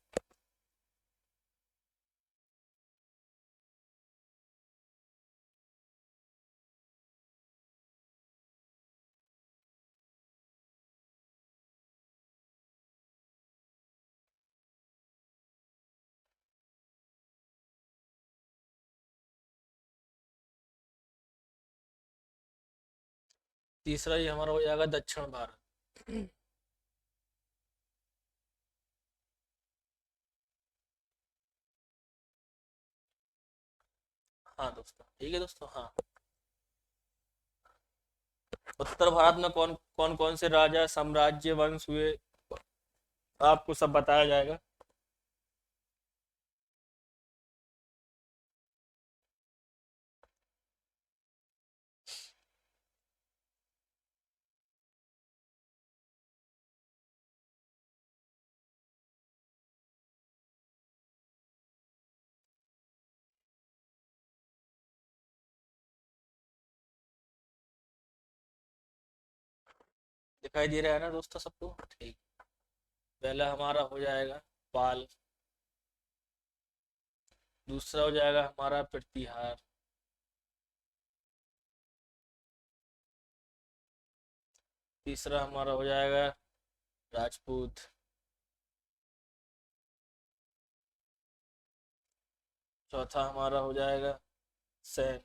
तीसरा ये हमारा हो जाएगा दक्षिण भारत। हाँ दोस्तों, ठीक है दोस्तों। हाँ, उत्तर भारत में कौन कौन कौन से राजा साम्राज्य वंश हुए, आपको सब बताया जाएगा। दिखाई दे रहा है ना दोस्तों सबको? ठीक। पहला हमारा हो जाएगा पाल। दूसरा हो जाएगा हमारा प्रतिहार। तीसरा हमारा हो जाएगा राजपूत। चौथा हमारा हो जाएगा सैन।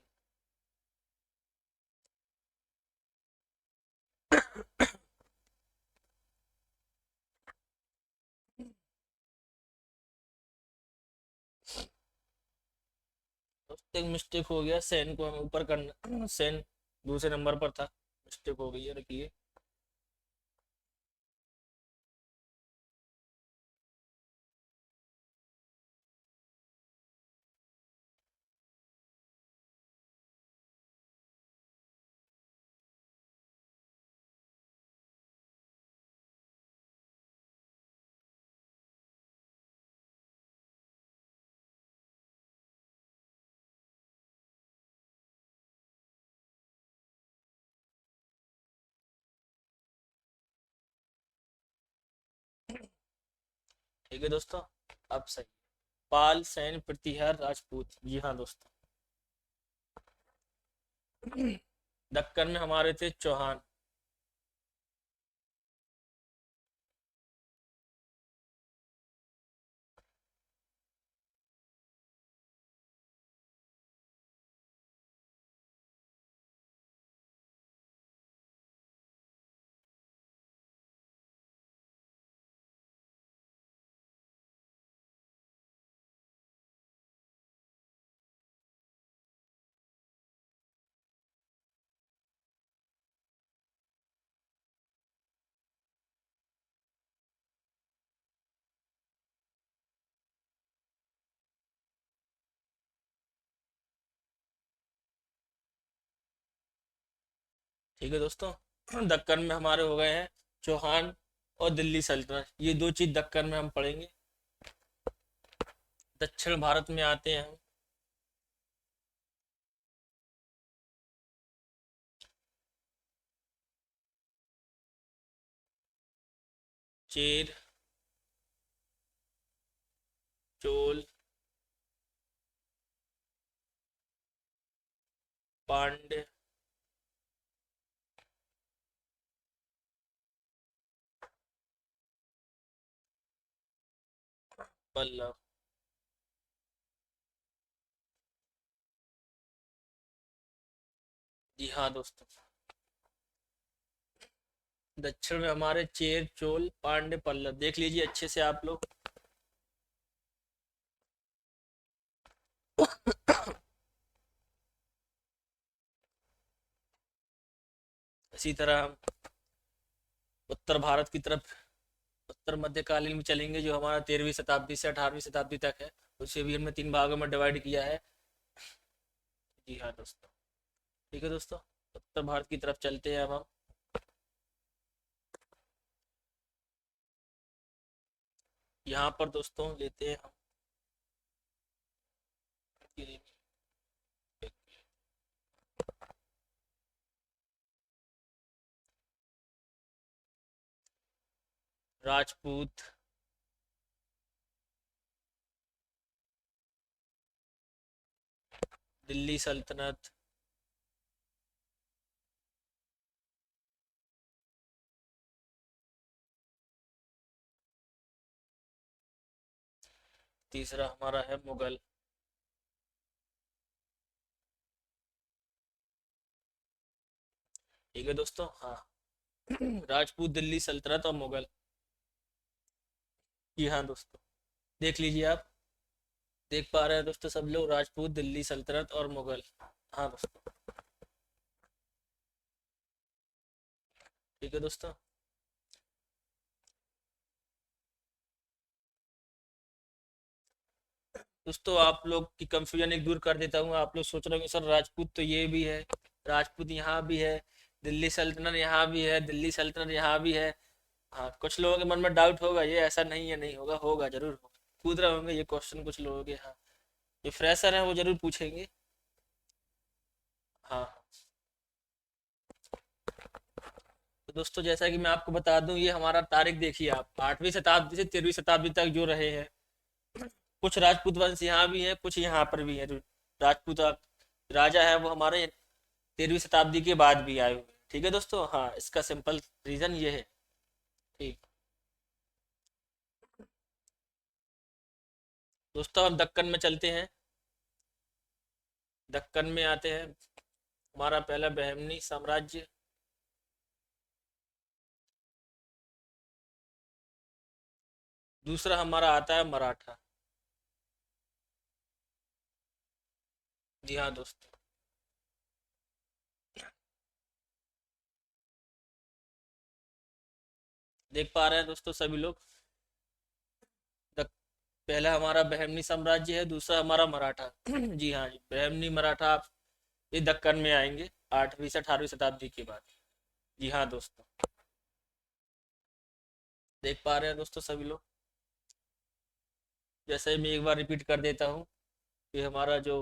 दोस्तों एक मिस्टेक हो गया, सैन को हमें ऊपर करना, सैन दूसरे नंबर पर था, मिस्टेक हो गई है, रखिए। ठीक है दोस्तों, अब सही। पाल, सैन, प्रतिहार, राजपूत, जी हाँ दोस्तों। दक्कन में हमारे थे चौहान। ठीक है दोस्तों, दक्कन में हमारे हो गए हैं चौहान और दिल्ली सल्तनत, ये दो चीज दक्कन में हम पढ़ेंगे। दक्षिण भारत में आते हैं हम। चेर, चोल, पांड्य, पल्लव। जी हाँ दोस्तों। दक्षिण में हमारे चेर, चोल, पांड्य, पल्लव। देख लीजिए अच्छे से आप लोग। इसी तरह हम उत्तर भारत की तरफ, उत्तर मध्यकालीन में चलेंगे, जो हमारा 13वीं शताब्दी से 18वीं शताब्दी तक है। उसे भी हमने 3 भागों में डिवाइड किया है। जी हाँ दोस्तों। ठीक है दोस्तों, उत्तर भारत की तरफ चलते हैं अब हम। यहाँ पर दोस्तों लेते हैं हम राजपूत, दिल्ली सल्तनत, तीसरा हमारा है मुगल। ठीक है दोस्तों, हाँ। राजपूत, दिल्ली सल्तनत और मुगल। जी हाँ दोस्तों, देख लीजिए आप। देख पा रहे हैं दोस्तों सब लोग, राजपूत, दिल्ली सल्तनत और मुगल। हाँ दोस्तों। ठीक है दोस्तों। दोस्तों आप लोग की कंफ्यूजन एक दूर कर देता हूँ। आप लोग सोच रहे होंगे सर राजपूत तो ये भी है, राजपूत यहाँ भी है, दिल्ली सल्तनत यहाँ भी है, दिल्ली सल्तनत यहाँ भी है। हाँ, कुछ लोगों के मन में डाउट होगा, ये ऐसा नहीं है, नहीं होगा, होगा जरूर होगा। कूद रहे होंगे ये क्वेश्चन कुछ लोगों के। हाँ, जो फ्रेशर है वो जरूर पूछेंगे। हाँ। तो दोस्तों जैसा कि मैं आपको बता दूं, ये हमारा तारीख देखिए आप, 8वीं शताब्दी से 13वीं शताब्दी तक जो रहे हैं। कुछ राजपूत वंश यहाँ भी है, कुछ यहाँ पर भी है। जो राजपूत राजा है वो हमारे 13वीं शताब्दी के बाद भी आए हुए हैं। ठीक है दोस्तों, हाँ, इसका सिंपल रीजन ये है। ठीक। दोस्तों हम दक्कन में चलते हैं। दक्कन में आते हैं, हमारा पहला बहमनी साम्राज्य। दूसरा हमारा आता है मराठा। जी हाँ दोस्तों। देख पा रहे हैं दोस्तों सभी लोग। दक, पहला हमारा बहमनी साम्राज्य है, दूसरा हमारा मराठा। जी हाँ जी, बहमनी मराठा ये दक्कन में आएंगे 8वीं से 18वीं शताब्दी के बाद। जी हाँ दोस्तों। देख पा रहे हैं दोस्तों सभी लोग। जैसे मैं एक बार रिपीट कर देता हूँ कि हमारा जो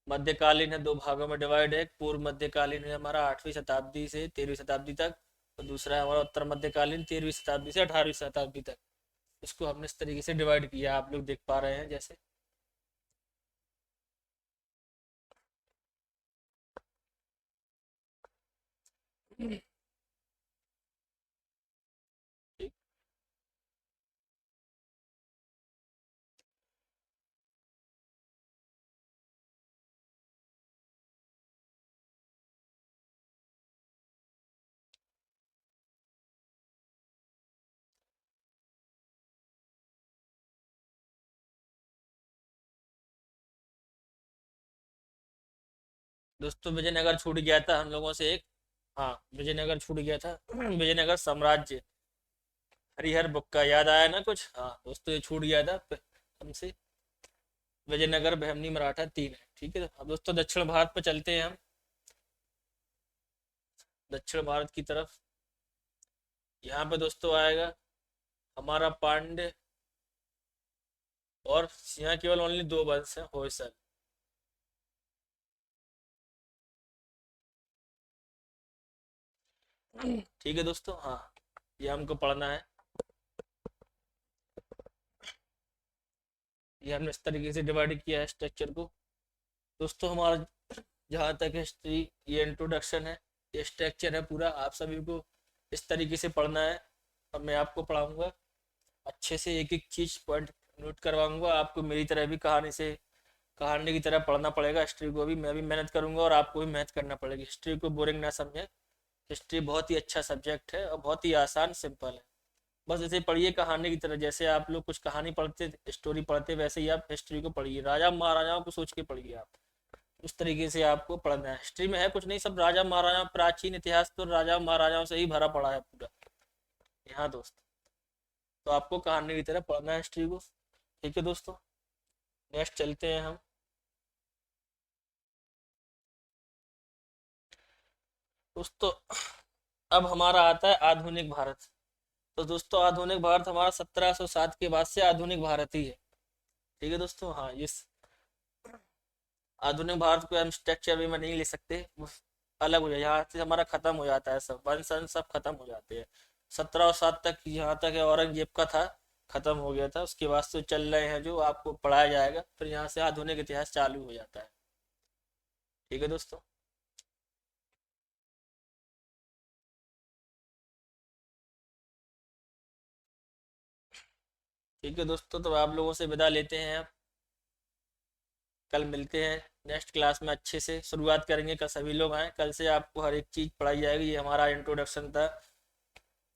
मध्यकालीन है 2 भागों में डिवाइड है। पूर्व मध्यकालीन है हमारा 8वीं शताब्दी से 13वीं शताब्दी तक, और दूसरा है हमारा उत्तर मध्यकालीन 13वीं शताब्दी से 18वीं शताब्दी तक। इसको हमने इस तरीके से डिवाइड किया, आप लोग देख पा रहे हैं जैसे। ठीक। दोस्तों विजयनगर छूट गया था हम लोगों से एक। हाँ, विजयनगर छूट गया था। विजयनगर साम्राज्य, हरिहर बुक्का, याद आया ना कुछ? हाँ दोस्तों, ये छूट गया था हमसे। विजयनगर, बहमनी, मराठा, तीन है। ठीक है, अब दोस्तों दक्षिण भारत पे चलते हैं हम। दक्षिण भारत की तरफ, यहाँ पे दोस्तों आएगा हमारा पांड्य, और यहाँ केवल ओनली 2 वंश हैं, होयसल। ठीक है दोस्तों, हाँ, ये हमको पढ़ना है। ये हमने इस तरीके से डिवाइड किया है स्ट्रक्चर को। दोस्तों हमारा जहाँ तक हिस्ट्री, ये इंट्रोडक्शन है, ये स्ट्रक्चर है पूरा, आप सभी को इस तरीके से पढ़ना है। और मैं आपको पढ़ाऊँगा अच्छे से, एक एक चीज़ पॉइंट नोट करवाऊँगा आपको, मेरी तरह भी कहानी से, कहानी की तरह पढ़ना पड़ेगा। हिस्ट्री को भी मैं भी मेहनत करूँगा और आपको भी मेहनत करना पड़ेगी। हिस्ट्री को बोरिंग ना समझें, हिस्ट्री बहुत ही अच्छा सब्जेक्ट है और बहुत ही आसान सिंपल है। बस इसे पढ़िए कहानी की तरह, जैसे आप लोग कुछ कहानी पढ़ते, स्टोरी पढ़ते, वैसे ही आप हिस्ट्री को पढ़िए, राजा महाराजाओं को सोच के पढ़िए आप। उस तरीके से आपको पढ़ना है। हिस्ट्री में है कुछ नहीं, सब राजा महाराजा, प्राचीन इतिहास तो राजा महाराजाओं से ही भरा पड़ा है पूरा यहाँ दोस्त। तो आपको कहानी की तरह पढ़ना है हिस्ट्री को। ठीक है दोस्तों, नेक्स्ट चलते हैं हम। दोस्तों अब हमारा आता है आधुनिक भारत। तो दोस्तों आधुनिक भारत हमारा 1707 के बाद से आधुनिक भारत ही है। ठीक है दोस्तों, हाँ इस आधुनिक भारत को हम स्ट्रक्चर में नहीं ले सकते, वो अलग हो जाए, यहाँ से हमारा खत्म हो जाता है, सब वंश वंश सब खत्म हो जाते हैं। 1707 तक, यहाँ तक है औरंगजेब का था, खत्म हो गया था। उसके बाद से चल रहे हैं जो आपको पढ़ाया जाएगा, फिर यहाँ से आधुनिक इतिहास चालू हो जाता है। ठीक है दोस्तों। ठीक है दोस्तों, तो आप लोगों से विदा लेते हैं अब। कल मिलते हैं नेक्स्ट क्लास में, अच्छे से शुरुआत करेंगे। कल सभी लोग आएँ, कल से आपको हर एक चीज़ पढ़ाई जाएगी। ये हमारा इंट्रोडक्शन था।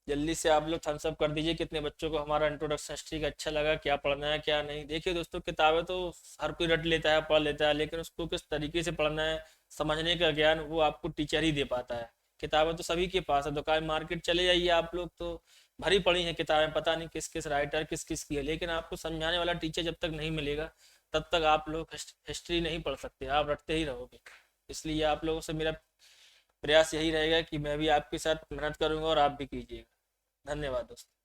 जल्दी से आप लोग थम्स अप कर दीजिए कितने बच्चों को हमारा इंट्रोडक्शन हिस्ट्री का अच्छा लगा, क्या पढ़ना है क्या नहीं। देखिए दोस्तों, किताबें तो हर कोई रट लेता है, पढ़ लेता है, लेकिन उसको किस तरीके से पढ़ना है, समझने का ज्ञान वो आपको टीचर ही दे पाता है। किताबें तो सभी के पास है, दुकान मार्केट चले जाइए आप लोग तो भरी पड़ी हैं किताबें, पता नहीं किस किस राइटर किस किस की है, लेकिन आपको समझाने वाला टीचर जब तक नहीं मिलेगा तब तक आप लोग हिस्ट्री नहीं पढ़ सकते, आप रटते ही रहोगे। इसलिए आप लोगों से मेरा प्रयास यही रहेगा कि मैं भी आपके साथ मेहनत करूंगा और आप भी कीजिएगा। धन्यवाद दोस्तों।